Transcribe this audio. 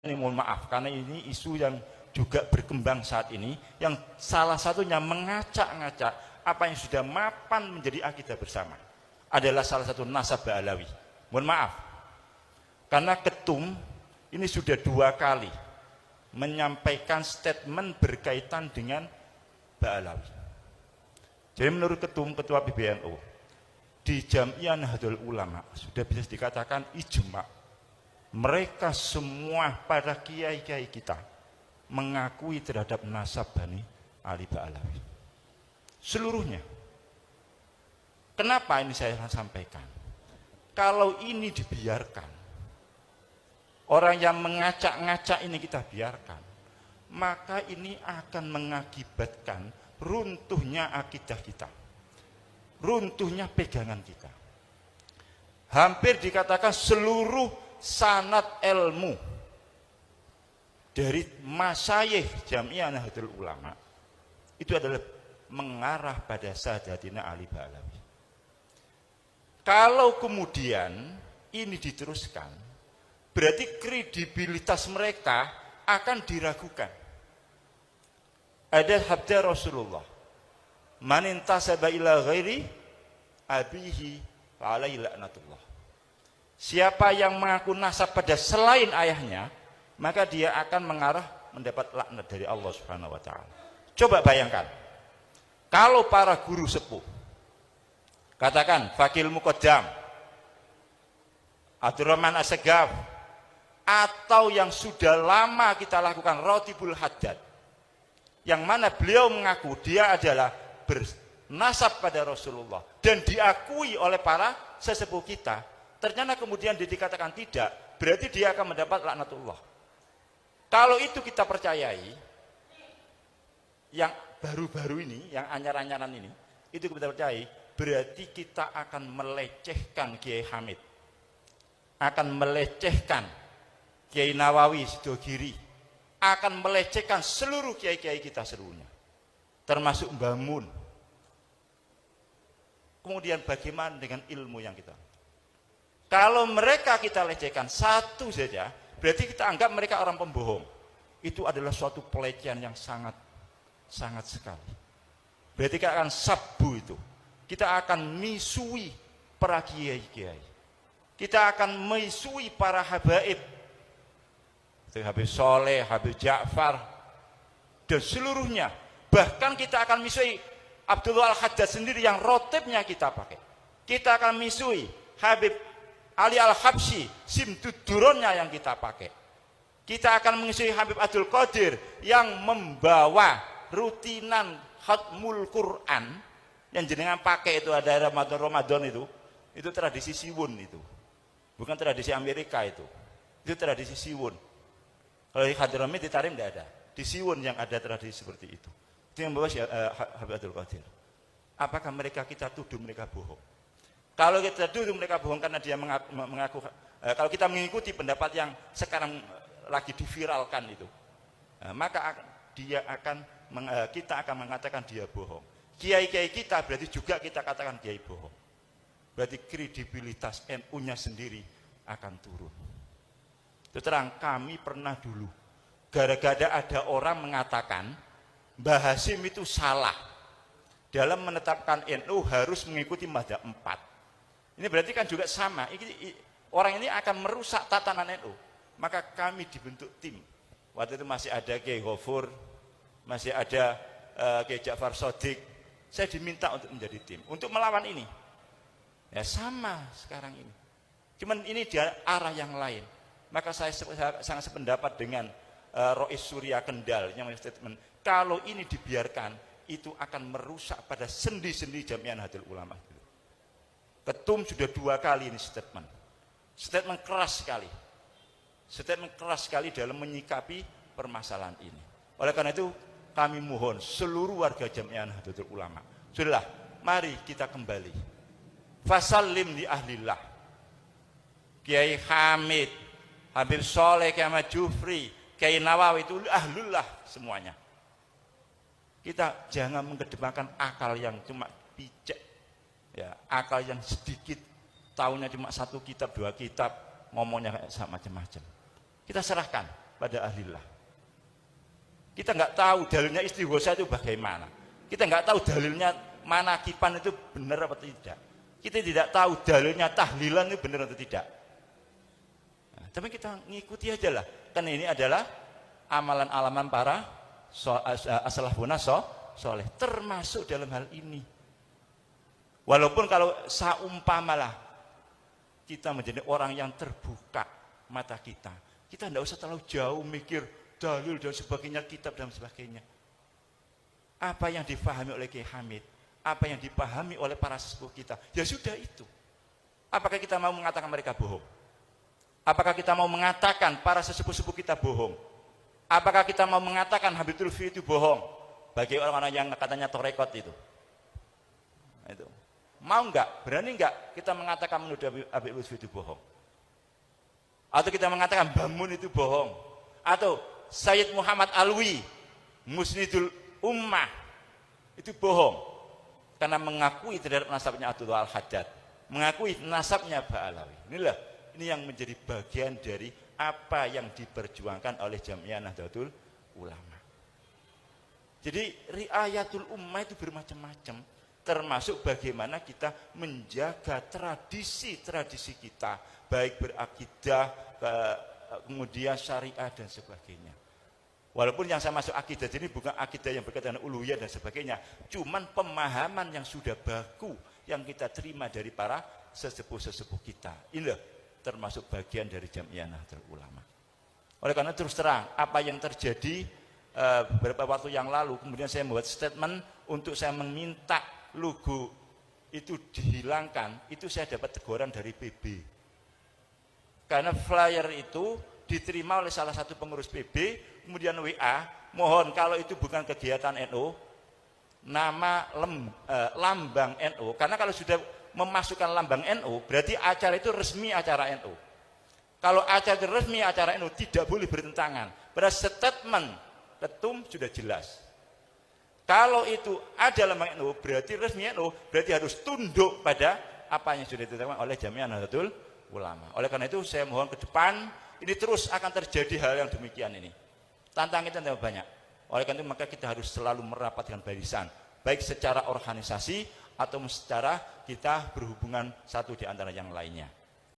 Ini mohon maaf karena ini isu yang juga berkembang saat ini, yang salah satunya mengacak-ngacak apa yang sudah mapan menjadi akidah bersama adalah salah satu nasab Ba'alawi. Mohon maaf karena ketum ini sudah 2 kali menyampaikan statement berkaitan dengan Ba'alawi. Jadi menurut ketua PBNU di Jam'iyah Nahdlatul Ulama sudah bisa dikatakan ijma', mereka semua para kiai-kiai kita mengakui terhadap nasab Bani Ali Ba'alawi seluruhnya. Kenapa ini saya sampaikan? Kalau ini dibiarkan, orang yang mengacak-ngacak ini kita biarkan, maka ini akan mengakibatkan runtuhnya akidah kita, runtuhnya pegangan kita. Hampir dikatakan seluruh sanad ilmu dari masyayikh Jam'iyah Nahdlatul Ulama itu adalah mengarah pada Sayyidina Ali Ba'alawi. Kalau kemudian ini diteruskan, berarti kredibilitas mereka akan diragukan. Ada sabda Rasulullah, man intasaba ila ghairi abihi fa alaihi laknatullah. Siapa yang mengaku nasab pada selain ayahnya, maka dia akan mengarah mendapat laknat dari Allah Subhanahu wa taala. Coba bayangkan, kalau para guru sepuh, katakan Fakil Muqaddam, Abdurrahman As-Segaf, atau yang sudah lama kita lakukan Rotibul Haddad, yang mana beliau mengaku dia adalah bernasab pada Rasulullah dan diakui oleh para sesepuh kita, ternyata kemudian dikatakan tidak, berarti dia akan mendapat laknatullah. Kalau itu kita percayai, yang baru-baru ini, yang anyar-anyaran ini, itu kita percayai, berarti kita akan melecehkan Kiai Hamid, akan melecehkan Kiai Nawawi Sidogiri, akan melecehkan seluruh kiai-kiai kita seluruhnya, termasuk Mbah Mun. Kemudian bagaimana dengan ilmu yang kita? Kalau mereka kita lecehkan satu saja, berarti kita anggap mereka orang pembohong. Itu adalah suatu pelecehan yang sangat sekali. Berarti kita akan sabbu itu. Kita akan misui para kiai-kiai. Kita akan misui para habaib. Habib Soleh, Habib Ja'far, dan seluruhnya. Bahkan kita akan misui Abdullah Al-Haddad sendiri yang rotibnya kita pakai. Kita akan misui Habib Ali Al-Habsyi, simtuduronnya yang kita pakai. Kita akan mengisi Habib Abdul Qadir yang membawa rutinan khatmul Quran yang jenengan pakai itu ada Ramadan itu tradisi Siwun itu. Bukan tradisi Amerika itu. Itu tradisi Siwun. Kalau di Hadrami di Tarim tidak ada. Di Siwun yang ada tradisi seperti itu. Itu yang membawa Habib Abdul Qadir. Apakah mereka kita tuduh mereka bohong? Kalau kita dulu mereka bohong karena dia mengaku, kalau kita mengikuti pendapat yang sekarang lagi diviralkan itu, maka kita akan mengatakan dia bohong. Kiai-kiai kita berarti juga kita katakan kiai bohong. Berarti kredibilitas NU-nya sendiri akan turun. Terus terang kami pernah dulu, gara-gara ada orang mengatakan Mbah Hasyim itu salah dalam menetapkan NU harus mengikuti mazhab 4. Ini berarti kan juga sama. Orang ini akan merusak tatanan NU. Maka kami dibentuk tim. Waktu itu masih ada Kiai Ghafur, masih ada Kiai Ja'far Shadiq. Saya diminta untuk menjadi tim, untuk melawan ini. Ya sama sekarang ini. Cuman ini dia arah yang lain. Maka saya sangat sependapat dengan Rois Surya Kendal yang statement, kalau ini dibiarkan, itu akan merusak pada sendi-sendi Jam'iyah Nahdlatul Ulama. Ketum sudah 2 kali ini statement keras sekali dalam menyikapi permasalahan ini. Oleh karena itu kami mohon seluruh warga Jam'iyah Nahdlatul Ulama, sudahlah, mari kita kembali fasallim li ahlillah. Kiai Hamid, Habib Soleh, Kiai Ahmad Jufri, Kiai Nawawi itu ahlullah semuanya. Kita jangan mengedepankan akal yang cuma picek, ya, akal yang sedikit, tahunya cuma 1 kitab 2 kitab, ngomongnya kayak macam-macam. Kita serahkan pada ahlillah. Kita nggak tahu dalilnya istighosa itu bagaimana. Kita nggak tahu dalilnya manakipan itu benar atau tidak. Kita tidak tahu dalilnya tahlilan itu benar atau tidak. Nah, tapi kita ngikuti aja lah. Kan ini adalah amalan-alaman para as-salafun soleh, termasuk dalam hal ini. Walaupun kalau saumpamalah kita menjadi orang yang terbuka mata kita tidak usah terlalu jauh mikir dalil dan sebagainya, kitab dan sebagainya. Apa yang dipahami oleh Kiai Hamid, apa yang dipahami oleh para sesepuh kita, ya sudah itu. Apakah kita mau mengatakan mereka bohong? Apakah kita mau mengatakan para sesepuh-sepuh kita bohong? Apakah kita mau mengatakan Habib Lutfi itu bohong? Bagi orang-orang yang katanya torekot itu. Mau enggak? Berani enggak kita mengatakan menuduh Habib Lutfi itu bohong? Atau kita mengatakan Bamun itu bohong? Atau Sayyid Muhammad Alwi, Musnidul Ummah, itu bohong? Karena mengakui terhadap nasabnya Abdullah Al-Haddad, mengakui nasabnya Ba'alawi. Ini yang menjadi bagian dari apa yang diperjuangkan oleh Jamiah Nahdlatul Ulama. Jadi riayatul ummah itu bermacam-macam, termasuk bagaimana kita menjaga tradisi-tradisi kita, baik berakidah, kemudian syariah dan sebagainya. Walaupun yang saya masuk akidah ini bukan akidah yang berkaitan dengan uluhiyah dan sebagainya, cuman pemahaman yang sudah baku yang kita terima dari para sesepuh-sesepuh kita. Inilah termasuk bagian dari Jamiah Nahdlatul Ulama. Oleh karena terus terang, apa yang terjadi beberapa waktu yang lalu, kemudian saya membuat statement untuk saya meminta logo itu dihilangkan, itu saya dapat teguran dari PB. Karena flyer itu diterima oleh salah satu pengurus PB, kemudian WA, mohon kalau itu bukan kegiatan NU, nama lambang NU, karena kalau sudah memasukkan lambang NU, berarti acara itu resmi acara NU. Kalau acara itu resmi acara NU, tidak boleh bertentangan. Pada statement ketum sudah jelas. Kalau itu ada lambang NU, berarti resmi NU, berarti harus tunduk pada apa yang sudah ditetapkan oleh Jamiah Nahdlatul Ulama. Oleh karena itu saya mohon ke depan ini terus akan terjadi hal yang demikian ini. Tantangan kita banyak. Oleh karena itu maka kita harus selalu merapatkan barisan, baik secara organisasi atau secara kita berhubungan satu di antara yang lainnya.